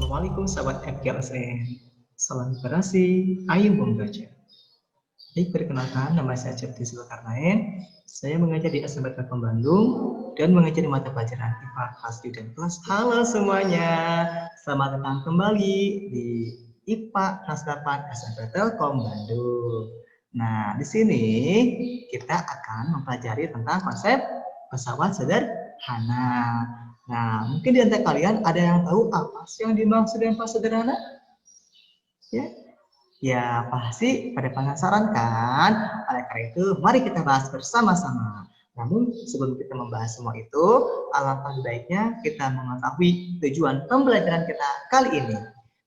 Assalamualaikum sahabat FGLSN. Salam literasi, ayo membaca. Baik, perkenalkan, nama saya Cepti Zulkarnain. Saya mengajar di SMK Telkom Bandung dan mengajar di mata pelajaran IPA kelas 7 dan kelas. Halo semuanya, selamat datang kembali di IPA kelas 8 SMK Telkom Bandung. Nah, di sini kita akan mempelajari tentang konsep pesawat sederhana. Nah, mungkin di antara kalian ada yang tahu apa sih yang dimaksud dengan pesawat sederhana? Ya, pasti pada penasaran kan? Oleh karena itu, mari kita bahas bersama-sama. Namun, sebelum kita membahas semua itu, alangkah baiknya kita mengetahui tujuan pembelajaran kita kali ini.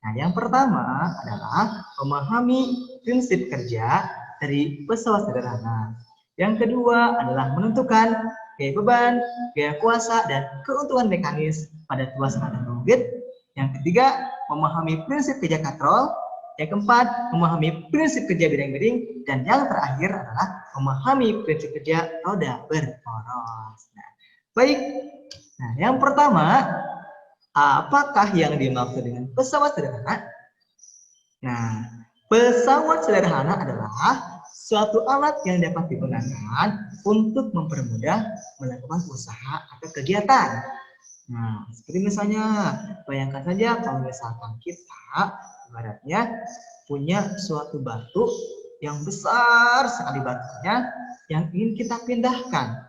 Nah, yang pertama adalah memahami prinsip kerja dari pesawat sederhana. Yang kedua adalah menentukan gaya beban, gaya kuasa, dan keuntungan mekanis pada tuas atau bukit. Yang ketiga, memahami prinsip kerja katrol. Yang keempat, memahami prinsip kerja miring-miring. Dan yang terakhir adalah memahami prinsip kerja roda berporos. Nah, baik, nah yang pertama, apakah yang dimaksud dengan pesawat sederhana? Nah, pesawat sederhana adalah suatu alat yang dapat digunakan untuk mempermudah melakukan usaha atau kegiatan. Nah, seperti misalnya, bayangkan saja kalau misalkan kita ibaratnya punya suatu batu yang besar sekali batunya yang ingin kita pindahkan.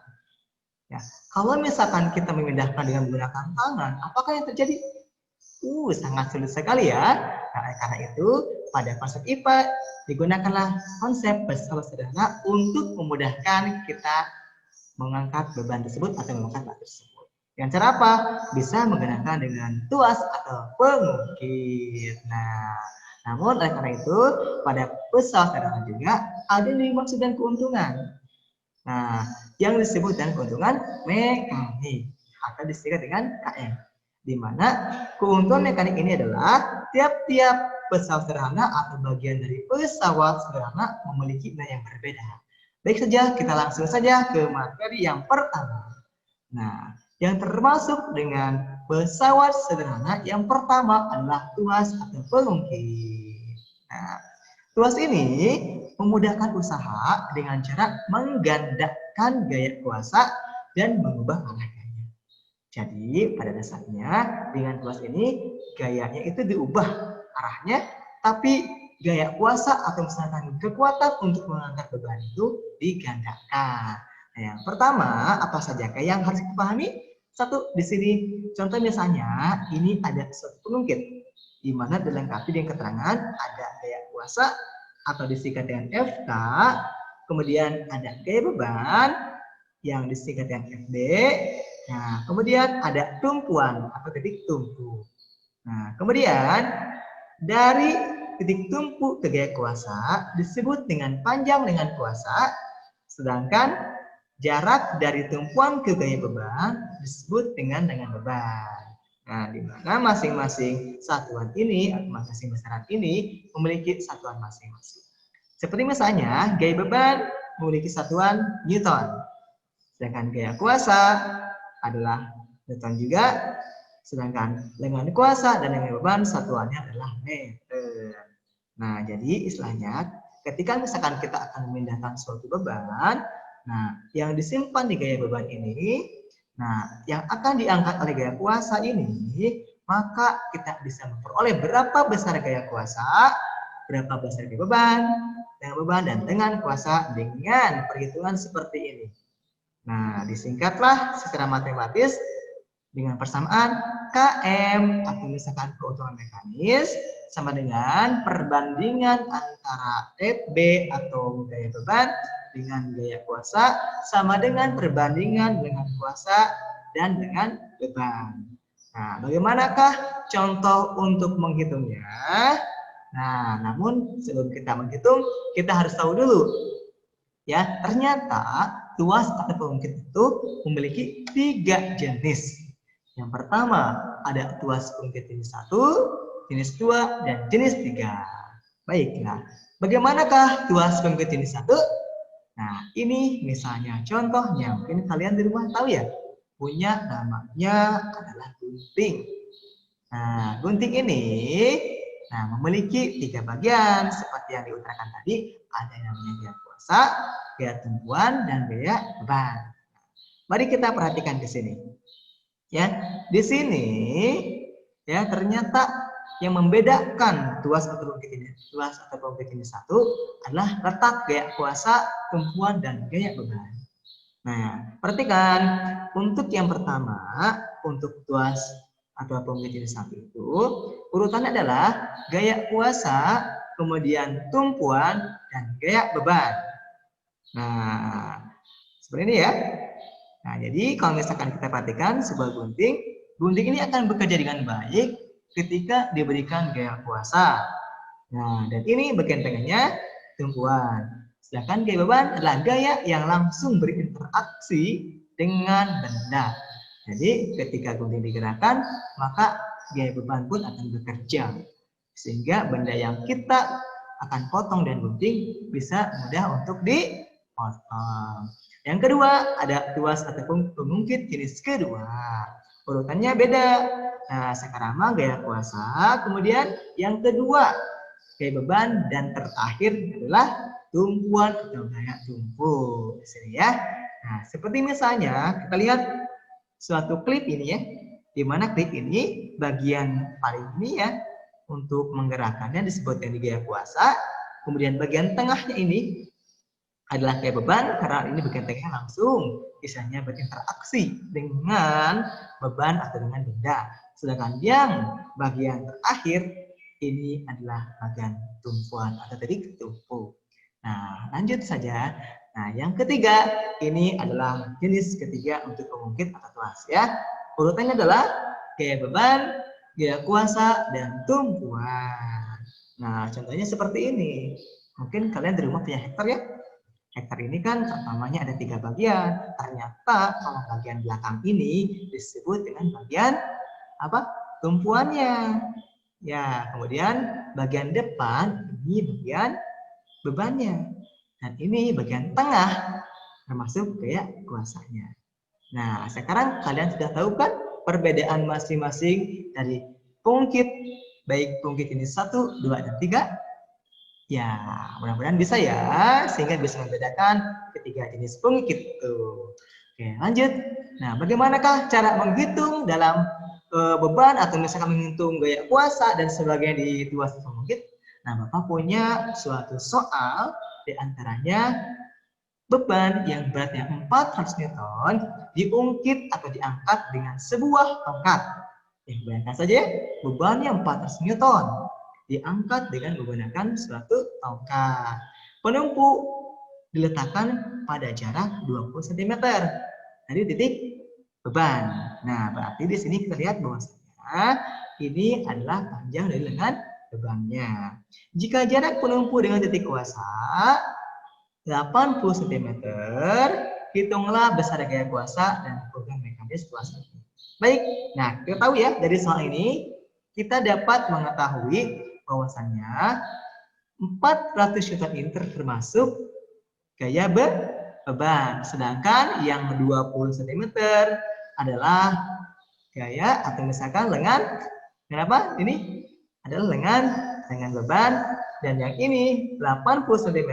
Ya, kalau misalkan kita memindahkan dengan menggunakan tangan, apakah yang terjadi? Sangat sulit sekali ya. Karena itu, pada konsep IPA digunakanlah konsep pesawat sederhana untuk memudahkan kita mengangkat beban tersebut atau mengangkat batu tersebut. Dengan cara apa? Bisa menggunakan dengan tuas atau pengukir. Nah, namun oleh karena itu, pada pesawat sederhana juga ada yang dimaksud dengan keuntungan. Nah, yang disebut dengan keuntungan mekanik atau disingkat dengan KM. Di mana keuntungan mekanik ini adalah tiap-tiap pesawat sederhana atau bagian dari pesawat sederhana memiliki nilai yang berbeda. Baik saja, kita langsung saja ke materi yang pertama. Nah, yang termasuk dengan pesawat sederhana yang pertama adalah tuas atau pengungkit. Nah, tuas ini memudahkan usaha dengan cara menggandakan gaya kuasa dan mengubah arah gaya. Jadi pada dasarnya dengan tuas ini gayanya itu diubah arahnya, tapi gaya kuasa atau misalkan kekuatan untuk mengangkat beban itu digandakan. Nah, yang pertama apa saja yang harus dipahami? Satu, di sini contoh misalnya ini ada suatu pengungkit di mana dilengkapi dengan keterangan ada gaya kuasa atau disingkat dengan FK, kemudian ada gaya beban yang disingkat dengan FB. Nah, kemudian ada tumpuan atau titik tumpu. Nah, kemudian dari titik tumpu ke gaya kuasa disebut dengan panjang dengan kuasa, sedangkan jarak dari tumpuan ke gaya beban disebut dengan beban. Nah, di mana masing-masing satuan ini atau masing-masing besaran ini memiliki satuan masing-masing. Seperti misalnya gaya beban memiliki satuan Newton, sedangkan gaya kuasa adalah Newton juga, sedangkan lengan kuasa dan lengan beban satuannya adalah meter. Nah, jadi istilahnya ketika misalkan kita akan memindahkan suatu beban, nah yang disimpan di gaya beban ini, nah yang akan diangkat oleh gaya kuasa ini, maka kita bisa memperoleh berapa besar gaya kuasa, berapa besar gaya beban dan dengan kuasa dengan perhitungan seperti ini. Nah, disingkatlah secara matematis dengan persamaan KM atau misalkan keuntungan mekanis sama dengan perbandingan antara FB atau gaya beban dengan gaya kuasa sama dengan perbandingan dengan kuasa dan dengan beban. Nah, bagaimanakah contoh untuk menghitungnya? Nah, namun sebelum kita menghitung, kita harus tahu dulu ya, ternyata tuas atau pengungkit itu memiliki 3 jenis. Yang pertama ada tuas pengungkit jenis 1, jenis 2, dan jenis 3. Baiklah, bagaimanakah tuas pengungkit jenis 1? Nah, ini misalnya contohnya, mungkin kalian di rumah tahu ya, punya namanya adalah gunting. Nah, gunting ini memiliki 3 bagian seperti yang diutarakan tadi. Ada yang namanya gaya kuasa, gaya tumpuan, dan gaya beban. Mari kita perhatikan di sini. Ya, di sini ya ternyata yang membedakan tuas atau bangkit ini satu adalah letak gaya kuasa, tumpuan, dan gaya beban. Nah, perhatikan untuk yang pertama, untuk tuas atau pembangkit ini satu itu urutannya adalah gaya kuasa, kemudian tumpuan, dan gaya beban. Nah, seperti ini ya. Nah, jadi kalau misalkan kita perhatikan sebuah gunting ini akan bekerja dengan baik ketika diberikan gaya kuasa. Nah, dan ini bagian tengahnya tumpuan. Sedangkan gaya beban adalah gaya yang langsung berinteraksi dengan benda. Jadi ketika gunting digerakkan, maka gaya beban pun akan bekerja. Sehingga benda yang kita akan potong dan gunting bisa mudah untuk dipotong. Yang kedua, ada tuas ataupun pengungkit jenis kedua. Urutannya beda. Nah, sekarang gaya kuasa, kemudian yang kedua gaya beban, dan terakhir adalah tumpuan atau gaya tumpuk. Di sini ya. Nah, seperti misalnya kita lihat suatu klip ini ya, di mana klip ini bagian paling ini ya untuk menggerakkannya disebut dengan gaya kuasa. Kemudian bagian tengahnya ini adalah gaya beban karena ini bagian tengahnya langsung misalnya berinteraksi dengan beban atau dengan benda. Sedangkan yang bagian terakhir ini adalah bagian tumpuan atau tadi tumpuk. Nah, lanjut saja. Nah, yang ketiga ini adalah jenis ketiga untuk pengungkit atau tuas ya. Urutannya adalah gaya beban, gaya kuasa, dan tumpuan. Nah, contohnya seperti ini. Mungkin kalian di rumah punya hektar ya. Hektar ini kan utamanya ada 3 bagian. Ternyata kalau bagian belakang ini disebut dengan bagian apa? Tumpuannya. Ya, kemudian bagian depan ini bagian bebannya. Dan ini bagian tengah termasuk gaya kuasanya. Nah, sekarang kalian sudah tahu kan perbedaan masing-masing dari pungkit, baik pungkit ini 1, 2, dan 3? Ya, mudah-mudahan bisa ya, sehingga bisa membedakan ketiga jenis pengikut itu. Oke, lanjut. Nah, bagaimanakah cara menghitung dalam beban atau misalkan menghitung gaya kuasa dan sebagainya di tuas pengikut? Nah, Bapak punya suatu soal di antaranya beban yang beratnya 400 Newton diungkit atau diangkat dengan sebuah tongkat. Bayangkan saja bebannya 400 Newton diangkat dengan menggunakan suatu tongkat. Penumpu diletakkan pada jarak 20 cm dari titik beban. Nah, berarti di sini kita lihat bahwasanya ini adalah panjang dari lengan bebannya. Jika jarak penumpu dengan titik kuasa 80 cm, hitunglah besar gaya kuasa dan program mekanis kuasa. Baik, nah kita tahu ya dari soal ini kita dapat mengetahui bahwasannya 400 Newton ini termasuk gaya beban, sedangkan yang 20 cm adalah gaya atau misalkan lengan. Kenapa? Ini adalah lengan beban, dan yang ini 80 cm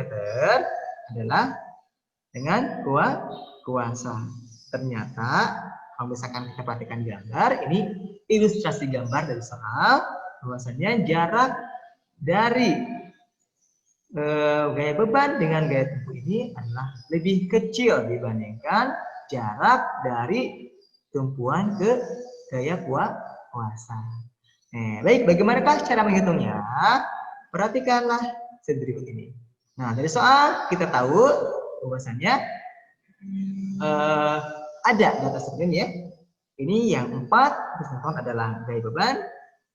adalah dengan kuasa. Ternyata kalau misalkan kita perhatikan gambar, ini ilustrasi gambar dari soal bahwasanya jarak dari gaya beban dengan gaya tumpu ini adalah lebih kecil dibandingkan jarak dari tumpuan ke gaya kuasa. Baik, bagaimanakah cara menghitungnya? Perhatikanlah berikut ini. Nah, dari soal kita tahu bahwasannya ada data seperti ini ya. Ini yang 4 cm adalah gaya beban,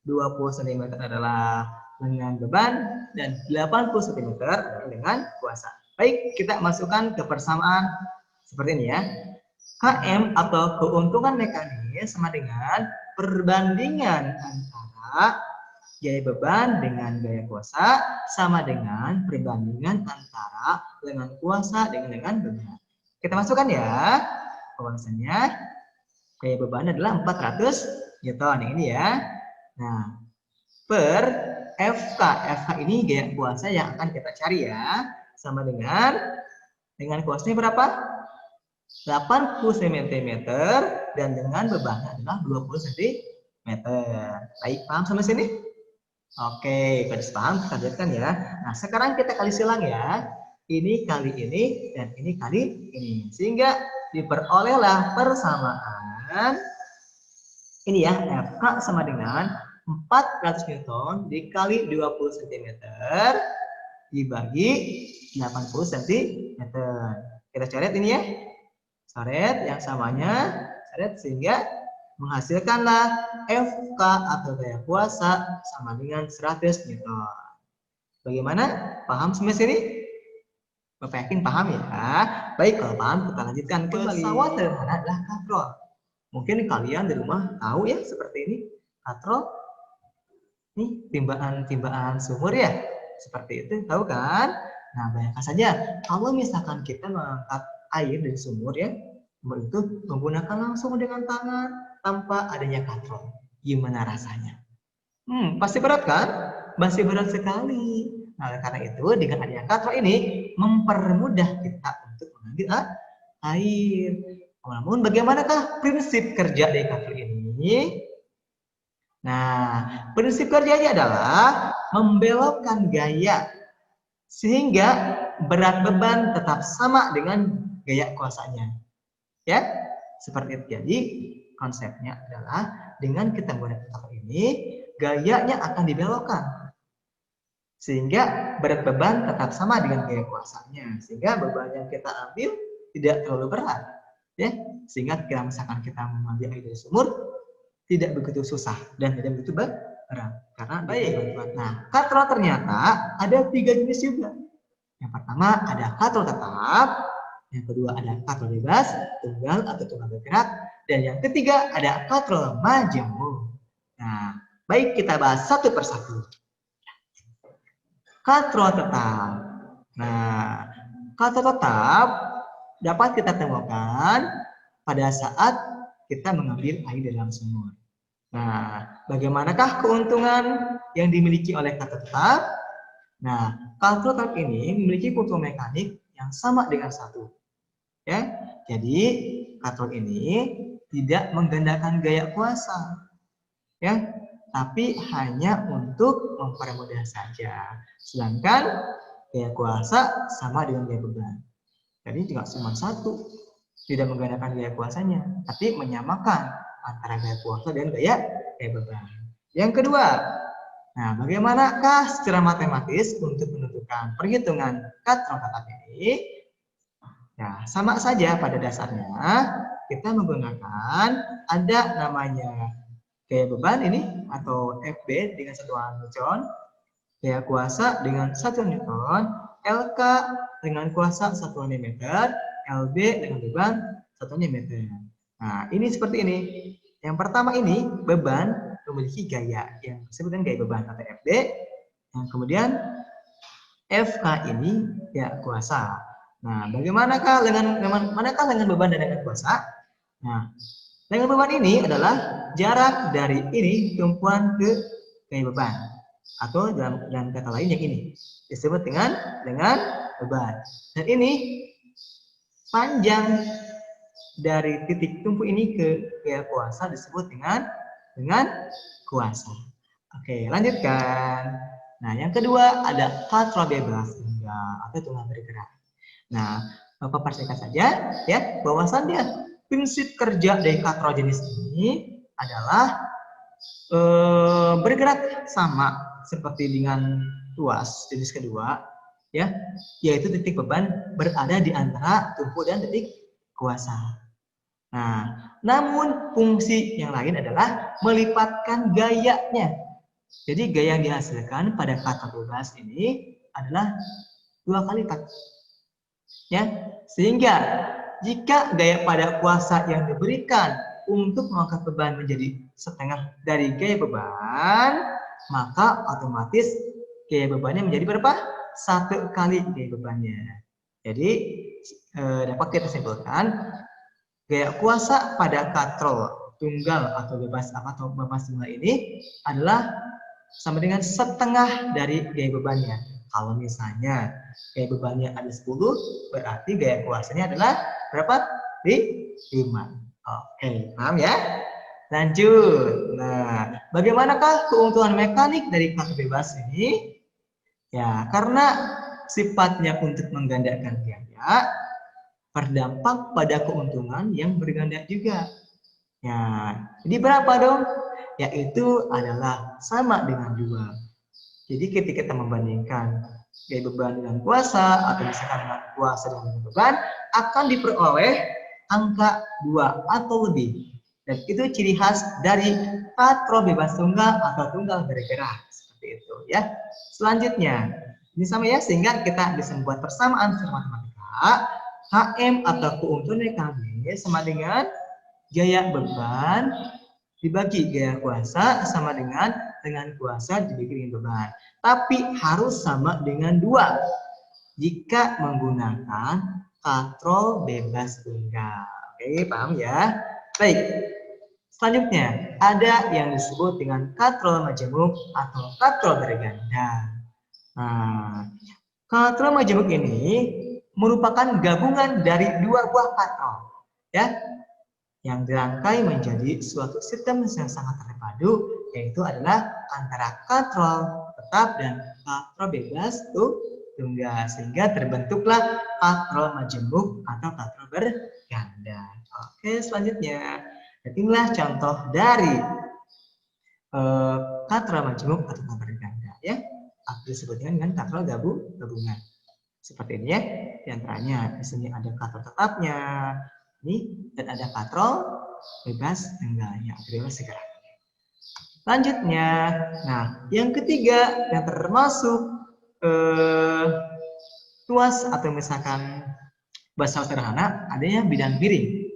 20 cm adalah lengan beban, dan 80 cm adalah lengan kuasa. Baik, kita masukkan ke persamaan seperti ini ya. KM atau keuntungan mekanis sama dengan perbandingan antara gaya beban dengan gaya kuasa sama dengan perbandingan antara lengan kuasa dengan lengan beban. Kita masukkan ya, bahwasanya gaya beban adalah 400 Newton. Ini ya. Nah, per FK. FK ini gaya kuasa yang akan kita cari ya. Sama dengan kuasanya berapa? 80 cm dan dengan bebannya adalah 20 cm. Baik, paham sampai sini? Oke, pada paham, kita lihatkan ya. Nah, sekarang kita kali silang ya. Ini kali ini dan ini kali ini. Sehingga diperolehlah persamaan ini ya, FK sama dengan 400 Newton dikali 20 cm dibagi 80 cm. Kita coret ini ya. Coret yang samanya, coret sehingga menghasilkanlah FK atau gaya kuasa sama dengan 100 Newton. Bagaimana? Paham sampai sini? Bapak yakin paham ya? Baik, kalau paham kita lanjutkan kembali. Pesawat sederhana adalah katrol. Mungkin kalian di rumah tahu ya seperti ini. Katrol. Ini timbaan sumur ya. Seperti itu, tahu kan? Nah, bayangkan saja kalau misalkan kita mengangkat air dari sumur ya, sumur itu menggunakan langsung dengan tangan tanpa adanya katrol. Gimana rasanya? Pasti berat kan? Pasti berat sekali. Nah, karena itu dengan adanya katrol ini mempermudah kita untuk mengambil air. Namun bagaimanakah prinsip kerja dari katrol ini? Nah, prinsip kerjanya adalah membelokkan gaya sehingga berat beban tetap sama dengan gaya kuasanya. Ya, seperti itu. Jadi konsepnya adalah dengan kita menggunakan katrol ini, gayanya akan dibelokkan sehingga berat beban tetap sama dengan gaya kuasanya, sehingga beban yang kita ambil tidak terlalu berat, ya, sehingga misalkan kita mengambil air dari sumur tidak begitu susah dan tidak begitu berat karena baik. Nah, katrol ternyata ada 3 jenis juga. Yang pertama ada katrol tetap, yang kedua ada katrol bebas, tunggal atau tunggal bergerak, dan yang ketiga ada katrol majemuk. Nah, baik kita bahas satu persatu. Katrol tetap. Nah, katrol tetap dapat kita temukan pada saat kita mengambil air dalam sumur. Nah, bagaimanakah keuntungan yang dimiliki oleh katrol tetap? Nah, katrol tetap ini memiliki keuntungan mekanik yang sama dengan satu. Ya, jadi katrol ini tidak menggandakan gaya kuasa. Ya, tapi hanya untuk mempermudah saja. Sedangkan gaya kuasa sama dengan gaya beban. Jadi tidak cuma satu, tidak menggandakan gaya kuasanya, tapi menyamakan antara gaya kuasa dan gaya beban. Yang kedua, nah bagaimanakah secara matematis untuk menentukan perhitungan katrol tetap ini? Ya, sama saja pada dasarnya kita menggunakan ada namanya gaya beban ini atau FB dengan satuan Newton, gaya kuasa dengan satuan Newton, LK dengan kuasa satuan meter, LB dengan beban satuan meter. Nah, ini seperti ini. Yang pertama ini beban memiliki gaya yang disebut dengan gaya beban atau FB. Yang kemudian FK ini ya kuasa. Nah, bagaimanakah dengan beban dan dengan kuasa? Nah, dengan beban ini adalah jarak dari ini tumpuan ke gaya beban, atau dalam kata lain yang ini disebut dengan beban. Dan ini panjang dari titik tumpu ini ke gaya kuasa disebut dengan kuasa. Oke, lanjutkan. Nah, yang kedua ada katrol bebas atau tunggal bergerak. Nah, Bapak perhatikan saja ya bahwasannya prinsip kerja dari katrol jenis ini adalah bergerak sama seperti dengan tuas jenis kedua ya, yaitu titik beban berada di antara tumpu dan titik kuasa. Nah, namun fungsi yang lain adalah melipatkan gayanya. Jadi gaya yang dihasilkan pada katrol bebas ini adalah 2 kali lipat. Ya, sehingga jika gaya pada kuasa yang diberikan untuk mengangkat beban menjadi setengah dari gaya beban, maka otomatis gaya bebannya menjadi berapa? 1 kali gaya bebannya. Jadi dapat kita simpulkan gaya kuasa pada katrol tunggal atau bebas tunggal ini adalah sama dengan setengah dari gaya bebannya. Kalau misalnya gaya bebannya ada 10, berarti gaya kuasanya adalah berapa? 5. Oke, paham ya? Lanjut. Nah, bagaimanakah keuntungan mekanik dari kartu bebas ini? Ya, karena sifatnya untuk menggandakan gaya, berdampak pada keuntungan yang berganda juga. Ya, jadi berapa dong? Yaitu adalah sama dengan 2. Jadi ketika kita membandingkan gaya beban dengan kuasa atau misalkan dengan kuasa dengan beban, akan diperoleh angka 2 atau lebih. Dan itu ciri khas dari katrol bebas tunggal atau tunggal bergerak. Seperti itu ya. Selanjutnya, ini sama ya, sehingga kita bisa membuat persamaan secara matematika. HM atau keuntungan mekanis sama dengan gaya beban dibagi gaya kuasa sama dengan kuasa dibagi dengan beban. Tapi harus sama dengan 2 jika menggunakan katrol bebas tunggal. Oke, paham ya? Baik. Selanjutnya, ada yang disebut dengan katrol majemuk atau katrol berganda. Nah, katrol majemuk ini merupakan gabungan dari 2 buah katrol, ya, yang dirangkai menjadi suatu sistem yang sangat terpadu, yaitu adalah antara katrol tetap dan katrol bebas tunggal, sehingga terbentuklah katrol majemuk atau katrol berganda. Oke, selanjutnya, inilah contoh dari katrol majemuk atau katrol berganda, ya. Aku disebutnya dengan katrol gabungan. Seperti ini ya, diantaranya di sini ada katrol tetapnya, ini, dan ada katrol bebas tunggalnya, bebas segera. Lanjutnya, nah yang ketiga yang termasuk tuas atau misalkan bahasa sederhana adanya bidang miring,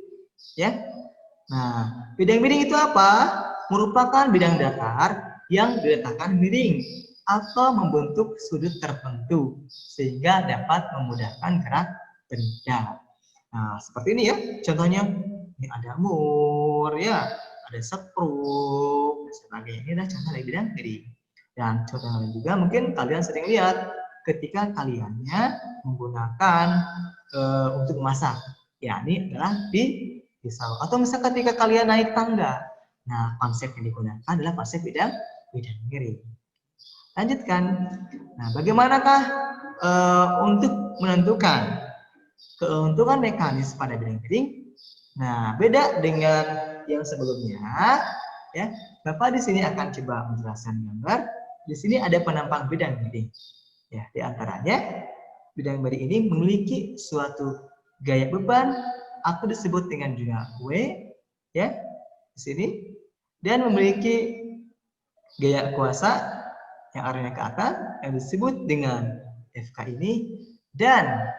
ya. Nah, bidang miring itu apa? Merupakan bidang datar yang diletakkan miring atau membentuk sudut tertentu sehingga dapat memudahkan gerak benda. Nah, seperti ini ya. Contohnya, ini ada mur, ya, ada sepruk, dan sebagainya. Ini adalah contoh dari bidang miring. Dan contoh lain juga mungkin kalian sering lihat ketika kaliannya menggunakan untuk memasak. Ya, ini adalah di pisau. Atau misalnya ketika kalian naik tangga. Nah, konsep yang digunakan adalah konsep bidang miring. Lanjutkan. Nah, bagaimanakah untuk menentukan keuntungan mekanis pada bidang miring? Nah, beda dengan yang sebelumnya, ya. Bapak di sini akan coba menjelaskan gambar. Di sini ada penampang bidang miring. Ya, di antaranya bidang miring ini memiliki suatu gaya beban atau disebut dengan juga W, ya, di sini, dan memiliki gaya kuasa yang arahnya ke atas yang disebut dengan FK ini, dan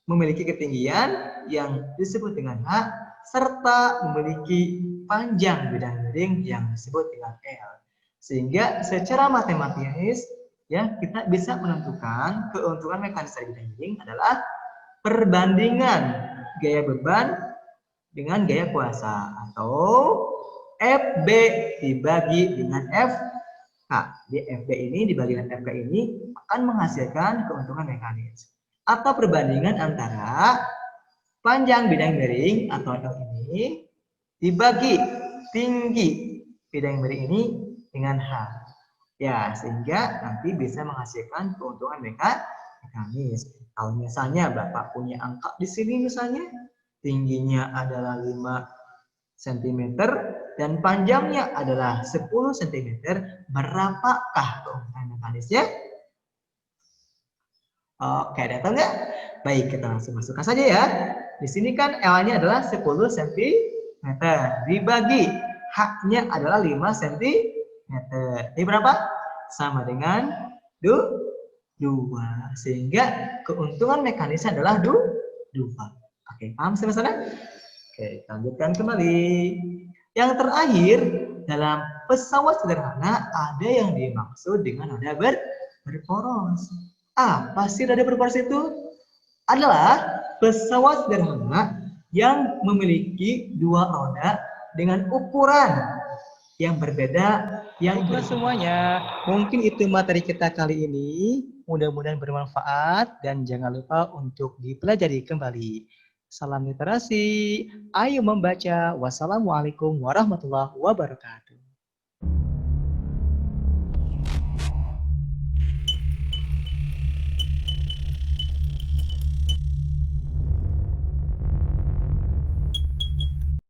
memiliki ketinggian yang disebut dengan H, serta memiliki panjang bidang miring yang disebut dengan L. Sehingga secara matematis, ya, kita bisa menentukan keuntungan mekanis dari bidang miring adalah perbandingan gaya beban dengan gaya kuasa, atau FB dibagi dengan FK. Di FB ini dibagi dengan FK ini akan menghasilkan keuntungan mekanis. Atau perbandingan antara panjang bidang miring atau L ini dibagi tinggi bidang miring ini dengan H. Ya, sehingga nanti bisa menghasilkan keuntungan mekanis. Kalau misalnya Bapak punya angka di sini misalnya, tingginya adalah 5 cm dan panjangnya adalah 10 cm, berapakah keuntungan mekanisnya? Oke, ada tahu nggak? Baik, kita langsung masukkan saja ya. Di sini kan L-nya adalah 10 cm, dibagi H-nya adalah 5 cm. Ini berapa? Sama dengan 2. Sehingga keuntungan mekanisnya adalah 2. Oke, paham sampai sana? Oke, lanjutkan kembali. Yang terakhir, dalam pesawat sederhana ada yang dimaksud dengan roda berporos. Apa sih roda berporos itu? Adalah pesawat sederhana yang memiliki 2 roda dengan ukuran yang berbeda. Yang Baiklah semuanya, mungkin itu materi kita kali ini. Mudah-mudahan bermanfaat dan jangan lupa untuk dipelajari kembali. Salam literasi, ayo membaca. Wassalamualaikum warahmatullahi wabarakatuh.